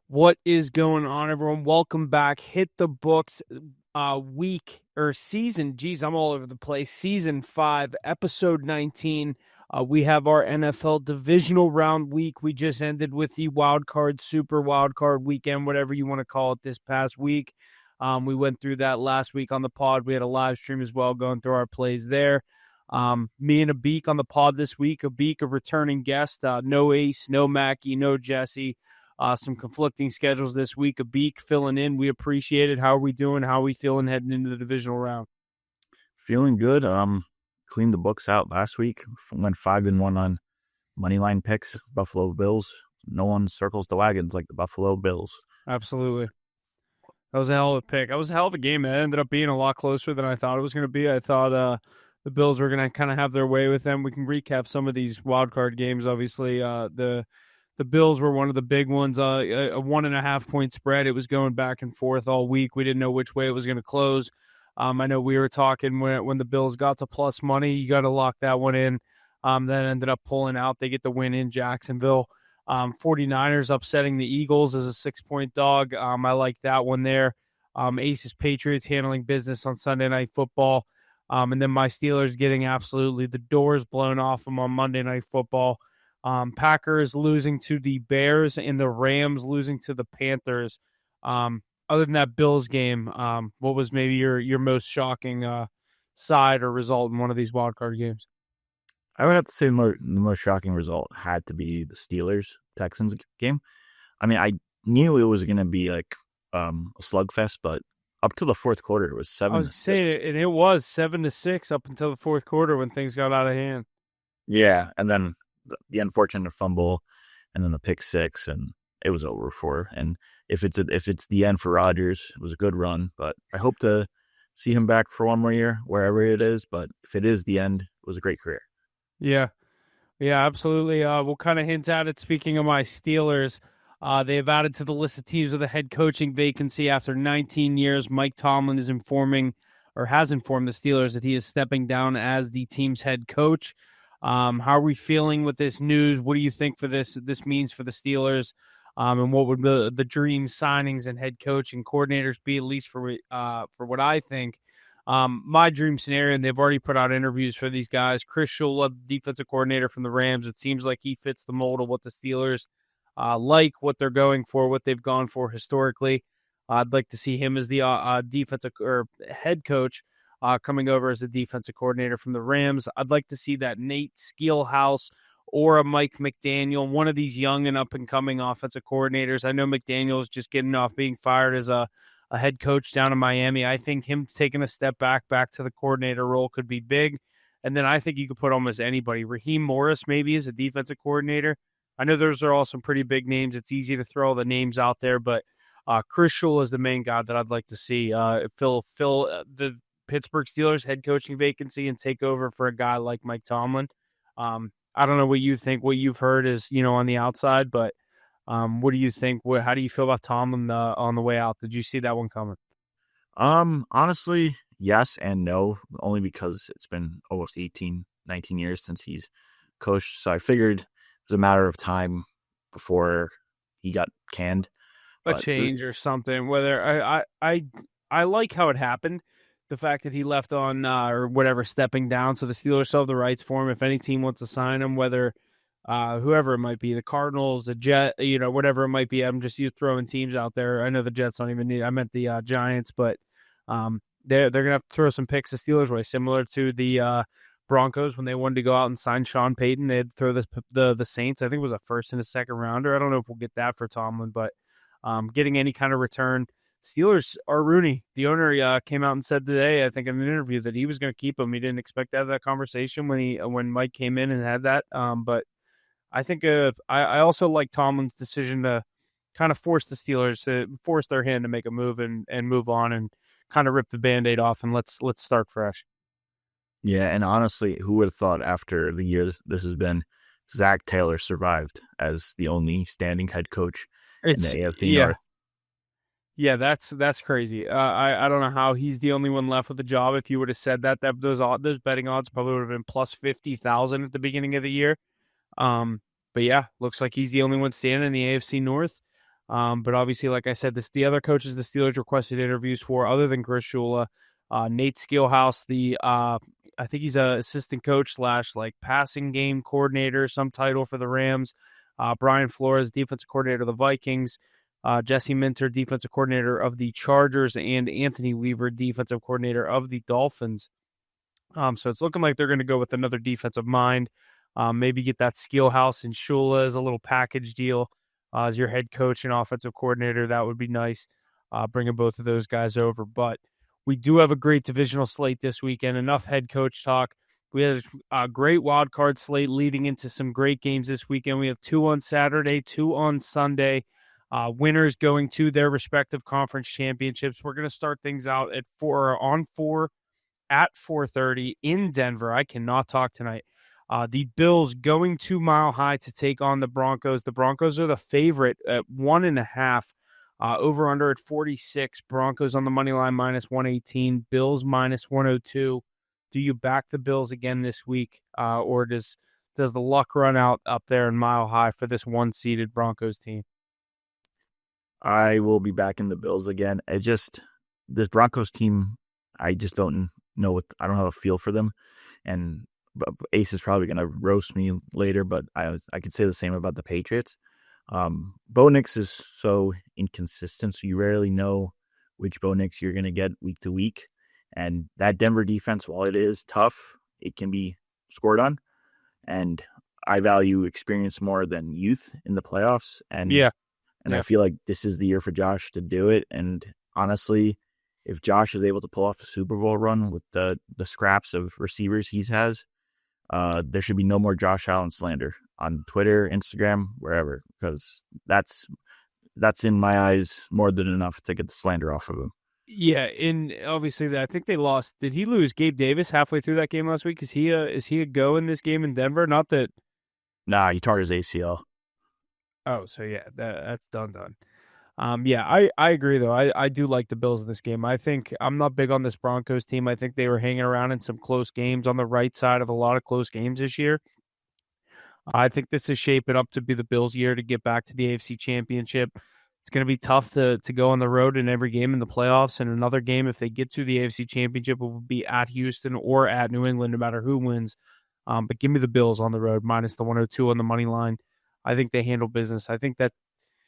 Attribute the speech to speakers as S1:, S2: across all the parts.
S1: What is going on, everyone? Welcome back. Hit the books week or season. Geez, I'm all over the place. Season 5, episode 19. We have our NFL divisional round week. We just ended with the wild card, super wild card weekend, whatever you want to call it, this past week. We went through that last week on the pod. We had a live stream as well, going through our plays there. Me and Abik on the pod this week. Abik, a returning guest. No Ace, no Mackie, no Jesse. Some conflicting schedules this week. A Beak filling in. We appreciate it. How are we doing? How are we feeling heading into the divisional round?
S2: Feeling good. Cleaned the books out last week. Went 5-1 on money line picks. Buffalo Bills. No one circles the wagons like the Buffalo Bills.
S1: Absolutely. That was a hell of a pick. That was a hell of a game. It ended up being a lot closer than I thought it was going to be. I thought the Bills were going to kind of have their way with them. We can recap some of these wild card games. Obviously, the Bills were one of the big ones, a 1.5 point spread. It was going back and forth all week. We didn't know which way it was going to close. I know we were talking when the Bills got to plus money, you got to lock that one in. That ended up pulling out. They get the win in Jacksonville. 49ers upsetting the Eagles as a 6-point dog. I like that one there. Aces Patriots handling business on Sunday Night Football. And then my Steelers getting absolutely the doors blown off them on Monday Night Football. Packers losing to the Bears and the Rams losing to the Panthers. Other than that Bills game, what was maybe your most shocking side or result in one of these wildcard games?
S2: I would have to say the most shocking result had to be the Steelers-Texans game. I mean, I knew it was going to be like a slugfest, but up to the fourth quarter, it was 7-6.
S1: I was saying, and it was 7-6 up until the fourth quarter when things got out of hand.
S2: Yeah, and then the unfortunate fumble, and then the pick six, and it was over for. And if it's the end for Rodgers, it was a good run. But I hope to see him back for one more year, wherever it is. But if it is the end, it was a great career.
S1: Yeah, absolutely. We'll kind of hint at it. Speaking of my Steelers, they have added to the list of teams with a head coaching vacancy after 19 years. Mike Tomlin is informing or has informed the Steelers that he is stepping down as the team's head coach. How are we feeling with this news? What do you think for this means for the Steelers? And what would the dream signings and head coach and coordinators be, at least for what I think? My dream scenario, and they've already put out interviews for these guys. Chris Shula, defensive coordinator from the Rams. It seems like he fits the mold of what the Steelers like, what they're going for, what they've gone for historically. I'd like to see him as the defensive or head coach. Coming over as a defensive coordinator from the Rams. I'd like to see that Nate Scheelhaus or a Mike McDaniel, one of these young and up-and-coming offensive coordinators. I know McDaniel's just getting off being fired as a head coach down in Miami. I think him taking a step back to the coordinator role could be big. And then I think you could put almost anybody. Raheem Morris maybe as a defensive coordinator. I know those are all some pretty big names. It's easy to throw all the names out there, but Chris Shula is the main guy that I'd like to see fill the Pittsburgh Steelers head coaching vacancy and take over for a guy like Mike Tomlin. I don't know what you think, what you've heard is, on the outside, but what do you think? How do you feel about Tomlin on the way out? Did you see that one coming?
S2: Honestly, yes and no, only because it's been almost 18, 19 years since he's coached. So I figured it was a matter of time before he got canned.
S1: A change or something, whether I like how it happened. The fact that he left on or whatever, stepping down, so the Steelers still have the rights for him. If any team wants to sign him, whether whoever it might be, the Cardinals, the Jet, whatever it might be. I'm just throwing teams out there. I know the Jets don't even need. I meant the Giants, but they're gonna have to throw some picks the Steelers way, similar to the Broncos when they wanted to go out and sign Sean Payton. They had to throw the Saints. I think it was a first and a second rounder. I don't know if we'll get that for Tomlin, but getting any kind of return. Steelers are Rooney. The owner came out and said today, I think in an interview, that he was going to keep him. He didn't expect to have that conversation when Mike came in and had that. But I think I also like Tomlin's decision to kind of force the Steelers to force their hand to make a move and move on and kind of rip the Band-Aid off and let's start fresh.
S2: Yeah, and honestly, who would have thought after the year this has been, Zach Taylor survived as the only standing head coach in the AFC North.
S1: Yeah, that's crazy. I don't know how he's the only one left with the job. If you would have said that those betting odds probably would have been plus 50,000 at the beginning of the year. But yeah, looks like he's the only one standing in the AFC North. But obviously, like I said, the other coaches the Steelers requested interviews for, other than Chris Shula, Nate Skillhouse, I think he's a assistant coach slash like passing game coordinator, some title for the Rams. Brian Flores, defensive coordinator of the Vikings. Jesse Minter, defensive coordinator of the Chargers, and Anthony Weaver, defensive coordinator of the Dolphins. So it's looking like they're going to go with another defensive mind. Maybe get that Skillhouse and Shula as a little package deal as your head coach and offensive coordinator. That would be nice. Bringing both of those guys over. But we do have a great divisional slate this weekend. Enough head coach talk. We had a great wild card slate leading into some great games this weekend. We have 2 on Saturday, 2 on Sunday. Winners going to their respective conference championships. We're going to start things out at 4 at 4:30 in Denver. I cannot talk tonight. The Bills going to Mile High to take on the Broncos. The Broncos are the favorite at 1.5. Over under at 46. Broncos on the money line minus 118. Bills minus 102. Do you back the Bills again this week, or does the luck run out up there in Mile High for this one-seeded Broncos team?
S2: I will be back in the Bills again. This Broncos team, I just don't know I don't have a feel for them. And Ace is probably going to roast me later, but I could say the same about the Patriots. Bo Nix is so inconsistent, so you rarely know which Bo Nix you're going to get week to week. And that Denver defense, while it is tough, it can be scored on. And I value experience more than youth in the playoffs. And I feel like this is the year for Josh to do it. And honestly, if Josh is able to pull off a Super Bowl run with the scraps of receivers he has, there should be no more Josh Allen slander on Twitter, Instagram, wherever, because that's in my eyes more than enough to get the slander off of him.
S1: Yeah, and obviously, I think they lost. Did he lose Gabe Davis halfway through that game last week? Is he a go in this game in Denver? Not that.
S2: Nah, he tore his ACL.
S1: Oh, so yeah, that's done. Yeah, I agree though. I do like the Bills in this game. I think I'm not big on this Broncos team. I think they were hanging around in some close games on the right side of a lot of close games this year. I think this is shaping up to be the Bills' year to get back to the AFC Championship. It's going to be tough to go on the road in every game in the playoffs. And another game, if they get to the AFC Championship, will be at Houston or at New England, no matter who wins. But give me the Bills on the road, minus the 102 on the money line. I think they handle business. I think that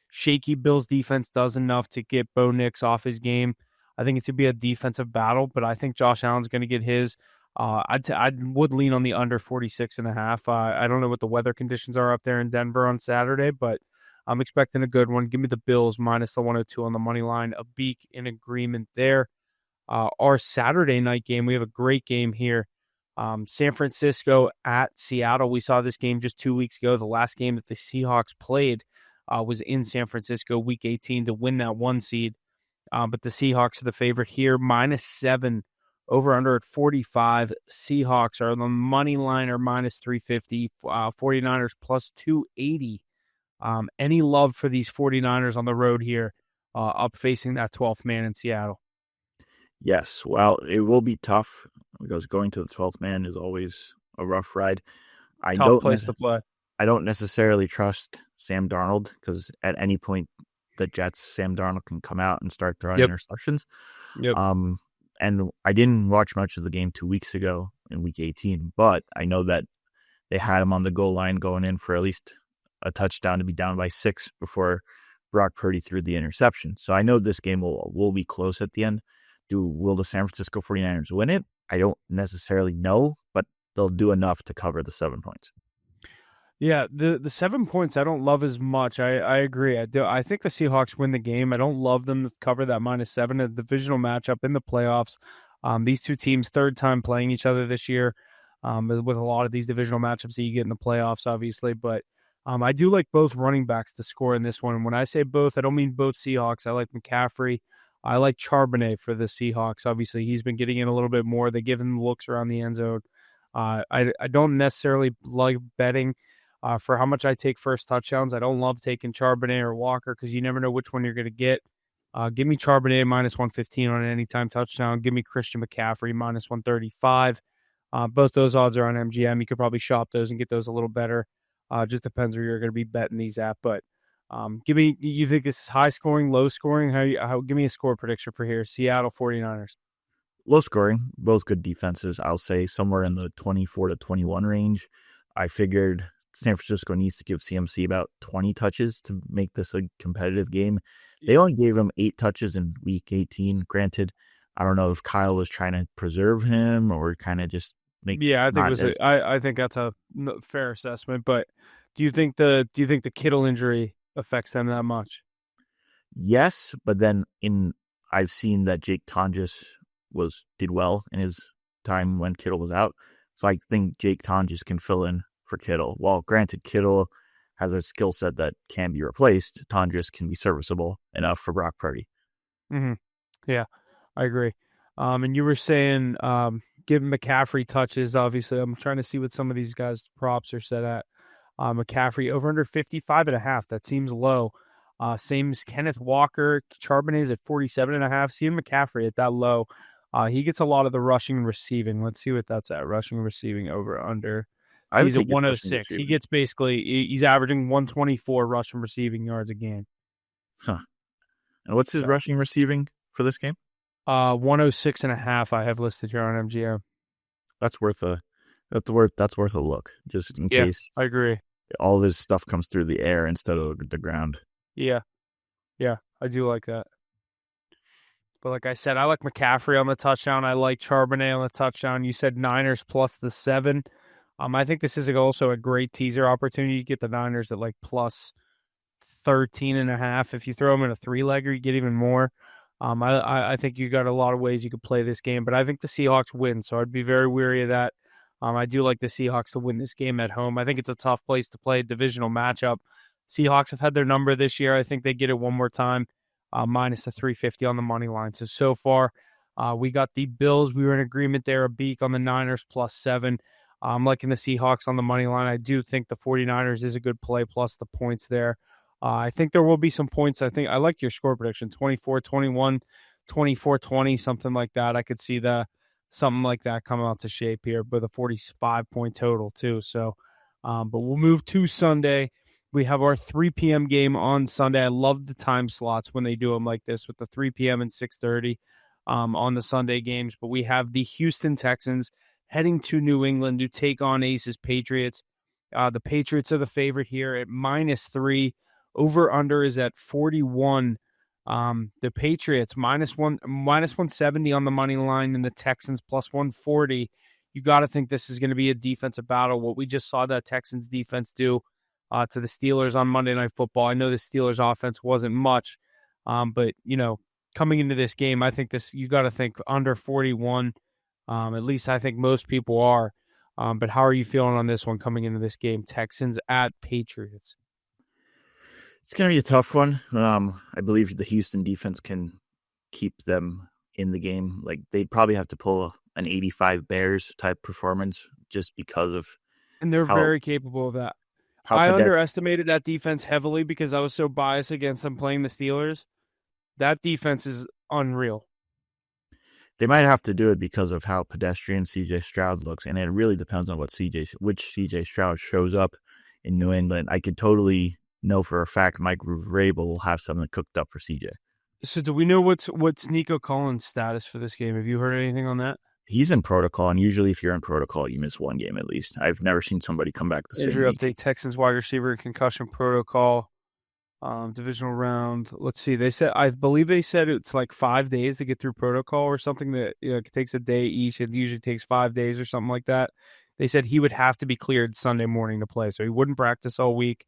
S1: shaky Bills defense does enough to get Bo Nix off his game. I think it's going to be a defensive battle, but I think Josh Allen's going to get his. I would lean on the under 46.5. I don't know what the weather conditions are up there in Denver on Saturday, but I'm expecting a good one. Give me the Bills minus the 102 on the money line. A beak in agreement there. Our Saturday night game, we have a great game here. San Francisco at Seattle. We saw this game just 2 weeks ago. The last game that the Seahawks played was in San Francisco, week 18, to win that 1 seed. But the Seahawks are the favorite here, minus 7, over under at 45. Seahawks are the money line or minus 350. 49ers plus 280. Any love for these 49ers on the road here, up facing that 12th man in Seattle?
S2: Yes, well, it will be tough because going to the 12th man is always a rough ride.
S1: Tough place to play.
S2: I don't necessarily trust Sam Darnold because at any point the Jets, Sam Darnold can come out and start throwing interceptions.
S1: Yep.
S2: And I didn't watch much of the game 2 weeks ago in week 18, but I know that they had him on the goal line going in for at least a touchdown to be down by 6 before Brock Purdy threw the interception. So I know this game will be close at the end. Will the San Francisco 49ers win it? I don't necessarily know, but they'll do enough to cover the 7 points.
S1: Yeah, the 7 points I don't love as much. I agree. I think the Seahawks win the game. I don't love them to cover that minus 7. A divisional matchup in the playoffs. These two teams, third time playing each other this year, with a lot of these divisional matchups that you get in the playoffs, obviously. But I do like both running backs to score in this one. And when I say both, I don't mean both Seahawks. I like McCaffrey. I like Charbonnet for the Seahawks. Obviously, he's been getting in a little bit more. They give him looks around the end zone. I don't necessarily like betting for how much I take first touchdowns. I don't love taking Charbonnet or Walker because you never know which one you're going to get. Give me Charbonnet minus 115 on an anytime touchdown. Give me Christian McCaffrey minus 135. Both those odds are on MGM. You could probably shop those and get those a little better. Just depends where you're going to be betting these at. But You think this is high scoring, low scoring? Give me a score prediction for here. Seattle 49ers.
S2: Low scoring, both good defenses. I'll say somewhere in the 24 to 21 range. I figured San Francisco needs to give CMC about 20 touches to make this a competitive game. They only gave him 8 touches in week 18. Granted, I don't know if Kyle was trying to preserve him or kind of just make
S1: Yeah, I think it
S2: not
S1: was.
S2: as
S1: I think that's a fair assessment. But do you think the Kittle injury affects them that much?
S2: yes, but then in I've seen that Jake Tonjes did well in his time when Kittle was out. So I think Jake Tonjes can fill in for Kittle. While granted Kittle has a skill set that can be replaced, Tonjes can be serviceable enough for Brock Purdy.
S1: Mm-hmm. Yeah, I agree. And you were saying give McCaffrey touches. Obviously, I'm trying to see what some of these guys' props are set at. McCaffrey over under 55.5. That seems low. Same as Kenneth Walker. Charbonnet is at 47.5. Seeing McCaffrey at that low. He gets a lot of the rushing and receiving. Let's see what that's at. Rushing and receiving over under.
S2: I would
S1: He's at
S2: take it rushing
S1: 106. He
S2: receiving.
S1: gets he's averaging 124 rushing receiving yards a game.
S2: Huh. And what's his
S1: So
S2: rushing receiving for this game?
S1: 106.5 I have listed here on MGM.
S2: That's worth a look, just in
S1: Yeah,
S2: case
S1: I agree.
S2: all this stuff comes through the air instead of the ground.
S1: Yeah, yeah, I do like that. But like I said, I like McCaffrey on the touchdown. I like Charbonnet on the touchdown. You said Niners plus the 7. I think this is also a great teaser opportunity. You get the Niners at like plus 13.5. If you throw them in a 3-legger, you get even more. I think you got a lot of ways you could play this game, but I think the Seahawks win, so I'd be very weary of that. I do like the Seahawks to win this game at home. I think it's a tough place to play a divisional matchup. Seahawks have had their number this year. I think they get it one more time, minus the 350 on the money line. So far, we got the Bills. We were in agreement there, a beak on the Niners plus 7. I'm liking the Seahawks on the money line. I do think the 49ers is a good play, plus the points there. I think there will be some points. I think I like your score prediction 24-21, 24-20, something like that. I could see something like that come out to shape here with a 45-point total, too. So, but we'll move to Sunday. We have our 3 p.m. game on Sunday. I love the time slots when they do them like this with the 3 p.m. and 6:30 on the Sunday games. But we have the Houston Texans heading to New England to take on Aces Patriots. The Patriots are the favorite here at -3. Over under is at 41. The Patriots minus 170 on the money line, and the Texans plus 140. You got to think this is going to be a defensive battle. What we just saw that Texans defense do to the Steelers on Monday Night Football. I know the Steelers offense wasn't much, but coming into this game, I think you got to think under 41. At least I think most people are. But how are you feeling on this one coming into this game? Texans at Patriots.
S2: It's going to be a tough one. I believe the Houston defense can keep them in the game. Like they'd probably have to pull an 85 Bears type performance just because of
S1: And they're
S2: how
S1: very capable of that.
S2: how
S1: I
S2: pedestrian.
S1: underestimated that defense heavily because I was so biased against them playing the Steelers. That defense is unreal.
S2: They might have to do it because of how pedestrian CJ Stroud looks, and it really depends on which CJ Stroud shows up in New England. I could totally know for a fact Mike Vrabel will have something cooked up for CJ.
S1: So do we know what's Nico Collins' status for this game? Have you heard anything on that?
S2: He's in protocol, and usually if you're in protocol, you miss one game at least. I've never seen somebody come back the same
S1: Injury
S2: week.
S1: update: Texans wide receiver concussion protocol. Divisional round. Let's see. I believe they said it's like 5 days to get through protocol or something that it takes a day each. It usually takes 5 days or something like that. They said he would have to be cleared Sunday morning to play, so he wouldn't practice all week.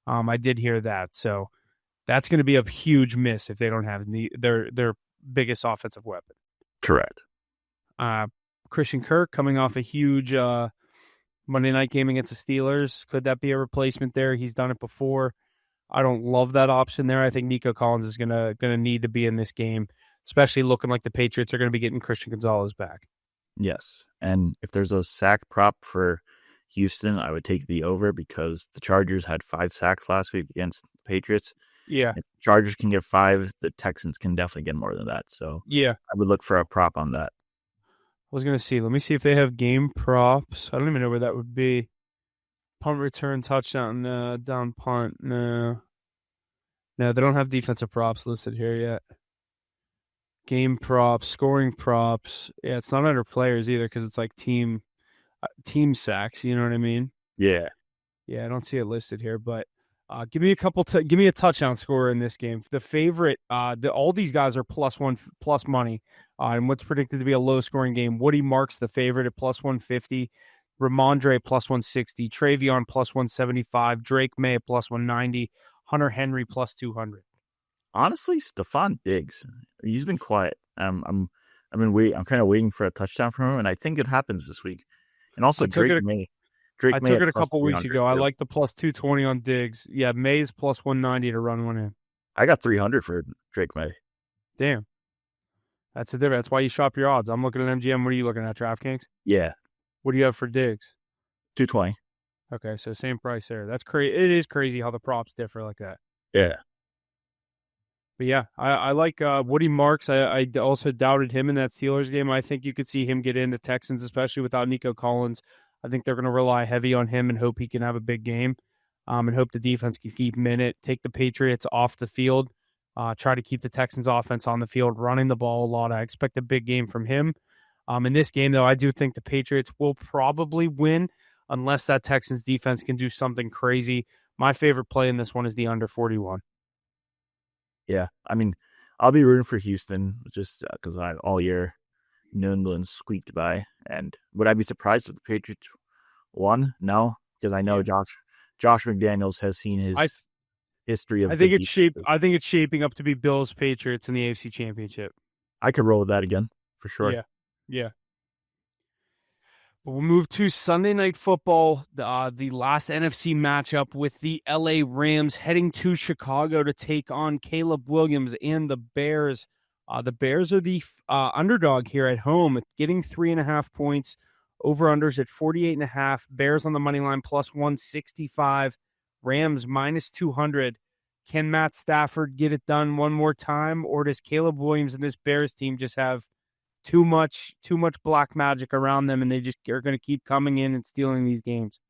S1: I did hear that, so that's going to be a huge miss if they don't have their biggest offensive weapon.
S2: Correct.
S1: Christian Kirk coming off a huge Monday night game against the Steelers. Could that be a replacement there? He's done it before. I don't love that option there. I think Nico Collins is gonna need to be in this game, especially looking like the Patriots are going to be getting Christian Gonzalez back.
S2: Yes, and if there's a sack prop for Houston, I would take the over because the Chargers had 5 sacks last week against the Patriots.
S1: Yeah,
S2: If the Chargers can get 5, the Texans can definitely get more than that. So
S1: yeah.
S2: I would look for a prop on that.
S1: I was gonna see. Let me see if they have game props. I don't even know where that would be. Punt return, touchdown, down punt, no. No, they don't have defensive props listed here yet. Game props, scoring props. Yeah, it's not under players either because it's like team sacks. You know what I mean?
S2: Yeah.
S1: Yeah, I don't see it listed here, but give me a give me a touchdown scorer in this game. The favorite, all these guys are +1 plus money, and what's predicted to be a low scoring game. Woody Marks the favorite at +150, Ramondre +160, Travion +175, Drake May at +190, Hunter Henry +200.
S2: Honestly, Stephon Diggs, he's been quiet. I'm kind of waiting for a touchdown from him, and I think it happens this week. And also
S1: I took it. I
S2: Drake May
S1: took
S2: at
S1: it a
S2: plus
S1: couple
S2: three
S1: weeks
S2: hundred
S1: ago. I
S2: too.
S1: like the +220 on Diggs. Yeah, May's +190 to run one in.
S2: I got 300 for Drake May.
S1: Damn. That's the difference. That's why you shop your odds. I'm looking at MGM. What are you looking at, DraftKings?
S2: Yeah,
S1: What do you have for Diggs?
S2: 220.
S1: Okay, so same price there. That's crazy. It is crazy how the props differ like that.
S2: Yeah,
S1: But yeah, I like Woody Marks. I also doubted him in that Steelers game. I think you could see him get in the Texans, especially without Nico Collins. I think they're going to rely heavy on him and hope he can have a big game, and hope the defense can keep him in it, take the Patriots off the field, try to keep the Texans offense on the field, running the ball a lot. I expect a big game from him. In this game, though, I do think the Patriots will probably win unless that Texans defense can do something crazy. My favorite play in this one is the under 41.
S2: yeah. I mean, I'll be rooting for Houston just because I all year New England squeaked by. And would I be surprised if the Patriots won? No, because I know
S1: Yeah.
S2: Josh McDaniels has seen
S1: I
S2: his history
S1: I
S2: of
S1: think
S2: good
S1: it's shape.
S2: defenses.
S1: I think it's shaping up to be Bills Patriots in the AFC Championship.
S2: I could roll with that again for sure.
S1: Yeah, yeah. We'll move to Sunday Night Football, the last NFC matchup with the LA Rams heading to Chicago to take on Caleb Williams and the Bears. The Bears are the underdog here at home, getting 3.5 points. Over unders at 48.5. Bears on the money line +165. Rams -200. Can Matt Stafford get it done one more time, or does Caleb Williams and this Bears team just have too much black magic around them, and they just are going to keep coming in and stealing these games?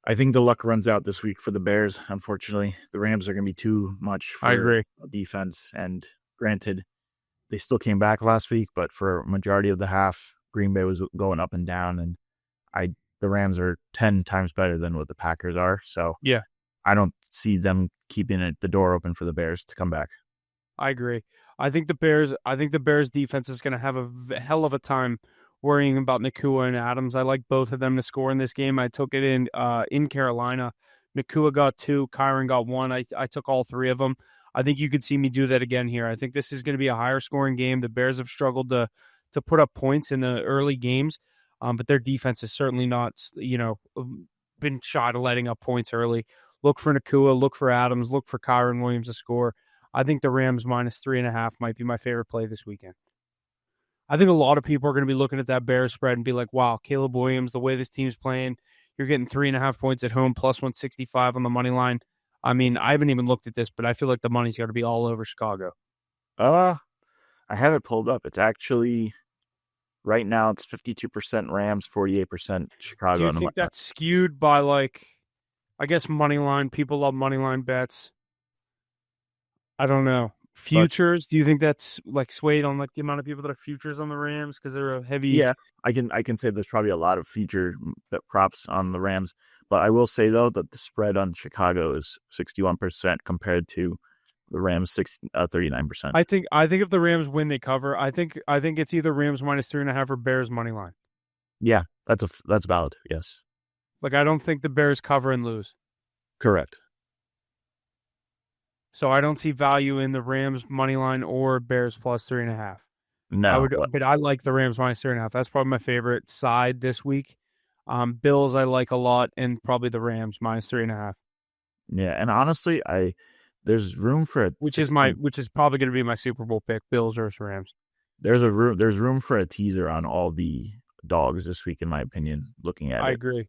S2: I think the luck runs out this week for the Bears. Unfortunately, the Rams are going to be too much
S1: I
S2: for
S1: agree.
S2: defense. And granted, they still came back last week, but for a majority of the half, Green Bay was going up and down, and the Rams are 10 times better than what the Packers are. So
S1: Yeah,
S2: I don't see them keeping the door open for the Bears to come back.
S1: I agree. I think the Bears defense is going to have a hell of a time worrying about Nakua and Adams. I like both of them to score in this game. I took it in Carolina. Nakua got 2, Kyron got 1. I took all 3 of them. I think you could see me do that again here. I think this is going to be a higher scoring game. The Bears have struggled to put up points in the early games, but their defense is certainly not, been shy to letting up points early. Look for Nakua, look for Adams, look for Kyron Williams to score. I think the Rams -3.5 might be my favorite play this weekend. I think a lot of people are going to be looking at that Bears spread and be like, wow, Caleb Williams, the way this team's playing, you're getting 3.5 points at home, +165 on the money line. I mean, I haven't even looked at this, but I feel like the money's got to be all over Chicago.
S2: I have it pulled up. It's actually right now it's 52% Rams, 48%
S1: Do
S2: Chicago
S1: you
S2: on the money
S1: think
S2: line.
S1: that's skewed by, like, I guess money line? People love money line bets. I don't know.
S2: But
S1: Futures, do you think that's like swayed on like the amount of people that are futures on the Rams because they're a heavy?
S2: yeah, I can say there's probably a lot of feature props on the Rams, but I will say though that the spread on Chicago is 61% compared to the Rams 39%.
S1: I think if the Rams win, they cover. I think it's either Rams -3.5 or Bears money line.
S2: Yeah, that's valid. Yes,
S1: Like I don't think the Bears cover and lose.
S2: correct.
S1: So I don't see value in the Rams money line or Bears +3.5.
S2: No,
S1: But I like the Rams -3.5. That's probably my favorite side this week. Bills I like a lot, and probably the Rams -3.5,
S2: yeah, and honestly, there's room for a
S1: which is
S2: 60.
S1: probably going to be my Super Bowl pick: Bills versus Rams.
S2: There's room for a teaser on all the dogs this week, in my opinion. Looking at
S1: I
S2: it,
S1: agree.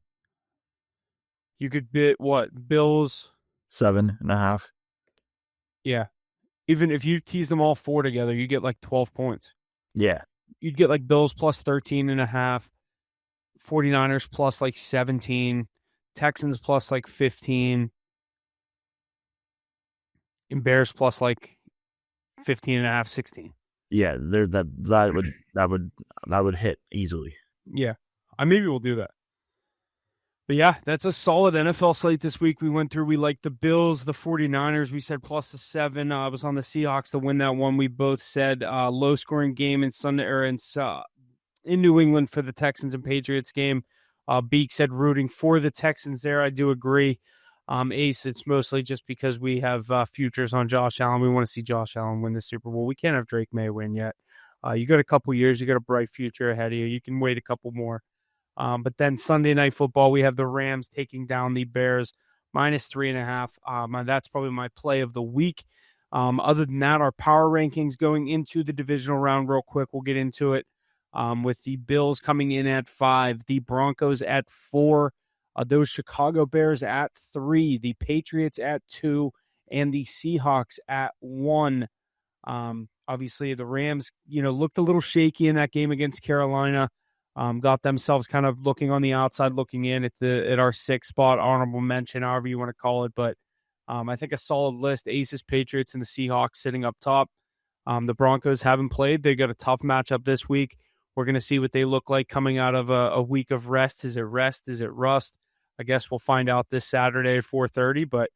S1: You could bid what Bills?
S2: 7.5.
S1: Yeah, even if you tease them all 4 together, you get like 12 points.
S2: Yeah,
S1: You'd get like Bills +13.5, 49ers plus like 17, Texans plus like 15. Bears plus like 15.5, 16.
S2: Yeah, there that would hit easily.
S1: Yeah. Maybe we'll do that. But yeah, that's a solid NFL slate this week. We liked the Bills, the 49ers. We said plus the 7. I was on the Seahawks to win that one. We both said low scoring game in Sunday or in New England for the Texans and Patriots game. Beak said rooting for the Texans there. I do agree. Ace, it's mostly just because we have futures on Josh Allen. We want to see Josh Allen win the Super Bowl. We can't have Drake May win yet. You got a couple years. You got a bright future ahead of you. You can wait a couple more. But then Sunday Night Football, we have the Rams taking down the Bears minus 3.5. That's probably my play of the week. Other than that, our power rankings going into the divisional round real quick. We'll get into it with the Bills coming in at 5, the Broncos at 4, those Chicago Bears at 3, the Patriots at 2, and the Seahawks at 1. Obviously, the Rams, looked a little shaky in that game against Carolina. Got themselves kind of looking on the outside, looking in at our 6th spot, honorable mention, however you want to call it. But I think a solid list: Aces, Patriots, and the Seahawks sitting up top. The Broncos haven't played; they got a tough matchup this week. We're going to see what they look like coming out of a week of rest. Is it rest? Is it rust? I guess we'll find out this Saturday at 4:30. But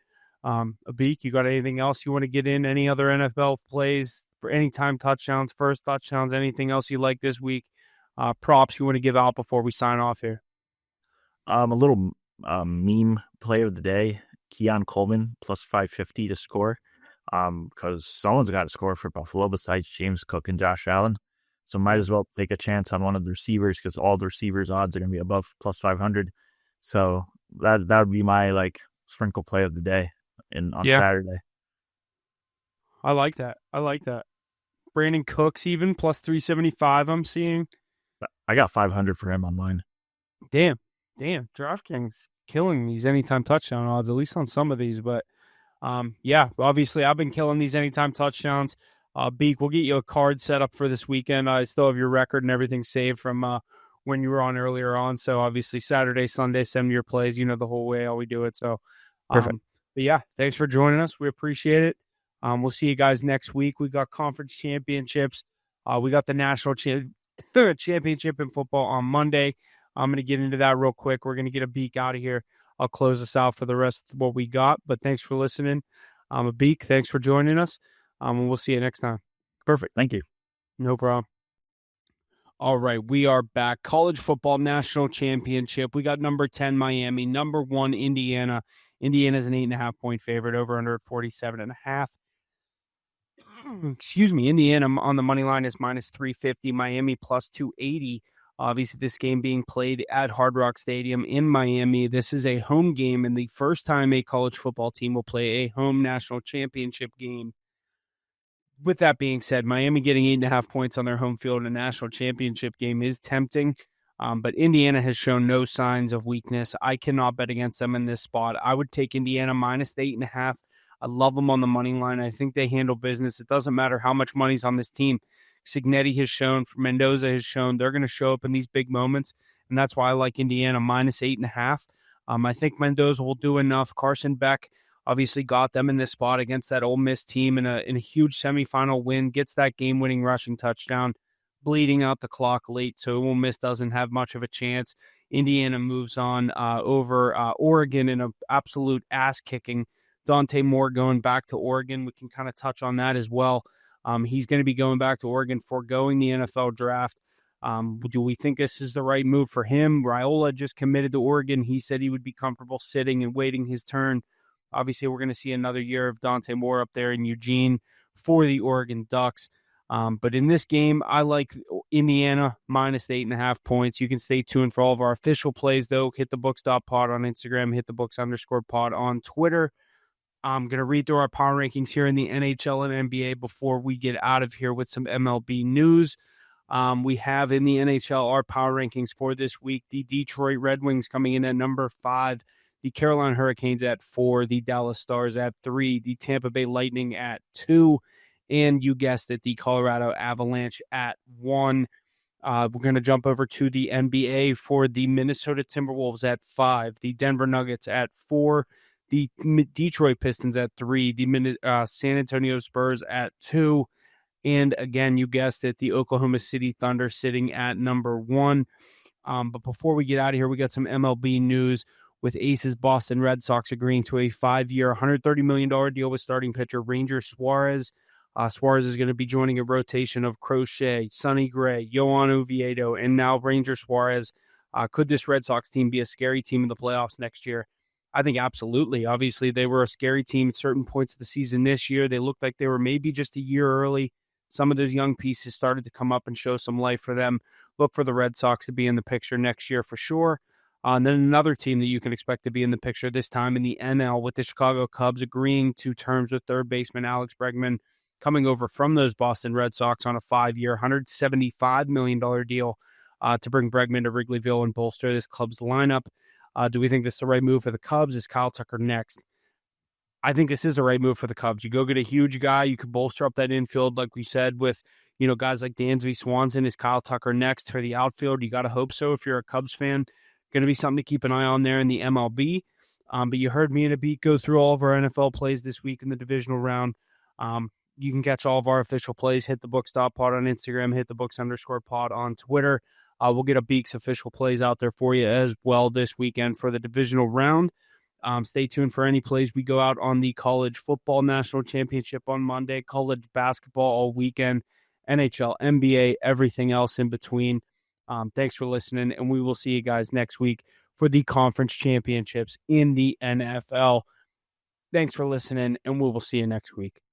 S1: Abik, you got anything else you want to get in? Any other NFL plays for anytime touchdowns, first touchdowns, anything else you like this week? Props you want to give out before we sign off here?
S2: A little meme play of the day: Keon Coleman plus 550 to score. Because someone's got to score for Buffalo besides James Cook and Josh Allen. So might as well take a chance on one of the receivers because all the receivers' odds are going to be above plus 500. So that would be my sprinkle play of the day on Saturday.
S1: I like that. Brandon Cooks even plus 375. I'm seeing.
S2: I got 500 for him on mine.
S1: Damn. DraftKings killing these anytime touchdown odds, at least on some of these. But obviously I've been killing these anytime touchdowns. Beak, we'll get you a card set up for this weekend. I still have your record and everything saved from when you were on earlier on. So obviously Saturday, Sunday, send me your plays. The whole way how we do it. So
S2: perfect.
S1: But yeah, thanks for joining us. We appreciate it. We'll see you guys next week. We got conference championships. We got the national championship in football on Monday. I'm going to get into that real quick. We're going to get a Beak out of here. I'll close us out for the rest of what we got. But thanks for listening. A Beak, thanks for joining us. And we'll see you next time.
S2: Perfect. Thank you.
S1: No problem. All right, we are back. College football national championship. We got number 10, Miami, number 1, Indiana. Indiana's an 8.5-point favorite, over under at 47.5. Excuse me. Indiana on the money line is minus 350. Miami plus 280. Obviously, this game being played at Hard Rock Stadium in Miami. This is a home game, and the first time a college football team will play a home national championship game. With that being said, Miami getting 8.5 points on their home field in a national championship game is tempting, but Indiana has shown no signs of weakness. I cannot bet against them in this spot. I would take Indiana minus the 8.5. I love them on the money line. I think they handle business. It doesn't matter how much money's on this team. Signetti has shown, Mendoza has shown, they're going to show up in these big moments, and that's why I like Indiana minus 8.5. I think Mendoza will do enough. Carson Beck obviously got them in this spot against that Ole Miss team in a huge semifinal win, gets that game-winning rushing touchdown, bleeding out the clock late, so Ole Miss doesn't have much of a chance. Indiana moves on over Oregon in an absolute ass-kicking. Dante Moore going back to Oregon. We can kind of touch on that as well. He's going to be going back to Oregon, foregoing the NFL draft. Do we think this is the right move for him? Raiola just committed to Oregon. He said he would be comfortable sitting and waiting his turn. Obviously, we're going to see another year of Dante Moore up there in Eugene for the Oregon Ducks. But in this game, I like Indiana minus the 8.5 points. You can stay tuned for all of our official plays, though. HitTheBooks.pod on Instagram, HitTheBooks_pod on Twitter. I'm going to read through our power rankings here in the NHL and NBA before we get out of here with some MLB news. We have in the NHL our power rankings for this week. The Detroit Red Wings coming in at number 5. The Carolina Hurricanes at 4, the Dallas Stars at 3, the Tampa Bay Lightning at 2, and you guessed it, the Colorado Avalanche at 1. We're going to jump over to the NBA for the Minnesota Timberwolves at 5, the Denver Nuggets at 4, the Detroit Pistons at 3, the San Antonio Spurs at 2, and again, you guessed it, the Oklahoma City Thunder sitting at number 1. But before we get out of here, we got some MLB news with Aces Boston Red Sox agreeing to a 5-year, $130 million deal with starting pitcher Ranger Suarez. Suarez is going to be joining a rotation of Crochet, Sonny Gray, Yohan Oviedo, and now Ranger Suarez. Could this Red Sox team be a scary team in the playoffs next year? I think absolutely. Obviously, they were a scary team at certain points of the season this year. They looked like they were maybe just a year early. Some of those young pieces started to come up and show some life for them. Look for the Red Sox to be in the picture next year for sure. And then another team that you can expect to be in the picture this time in the NL with the Chicago Cubs agreeing to terms with third baseman Alex Bregman coming over from those Boston Red Sox on a 5-year, $175 million deal to bring Bregman to Wrigleyville and bolster this club's lineup. Do we think this is the right move for the Cubs? Is Kyle Tucker next? I think this is the right move for the Cubs. You go get a huge guy. You could bolster up that infield, like we said, with guys like Dansby Swanson. Is Kyle Tucker next for the outfield? You got to hope so if you're a Cubs fan. Going to be something to keep an eye on there in the MLB. But you heard me and Abit go through all of our NFL plays this week in the divisional round. You can catch all of our official plays. HitTheBooks.pod on Instagram, HitTheBooks_pod on Twitter. We'll get Abit's official plays out there for you as well this weekend for the divisional round. Stay tuned for any plays. We go out on the college football national championship on Monday, college basketball all weekend, NHL, NBA, everything else in between. Thanks for listening, and we will see you guys next week for the conference championships in the NFL. Thanks for listening, and we will see you next week.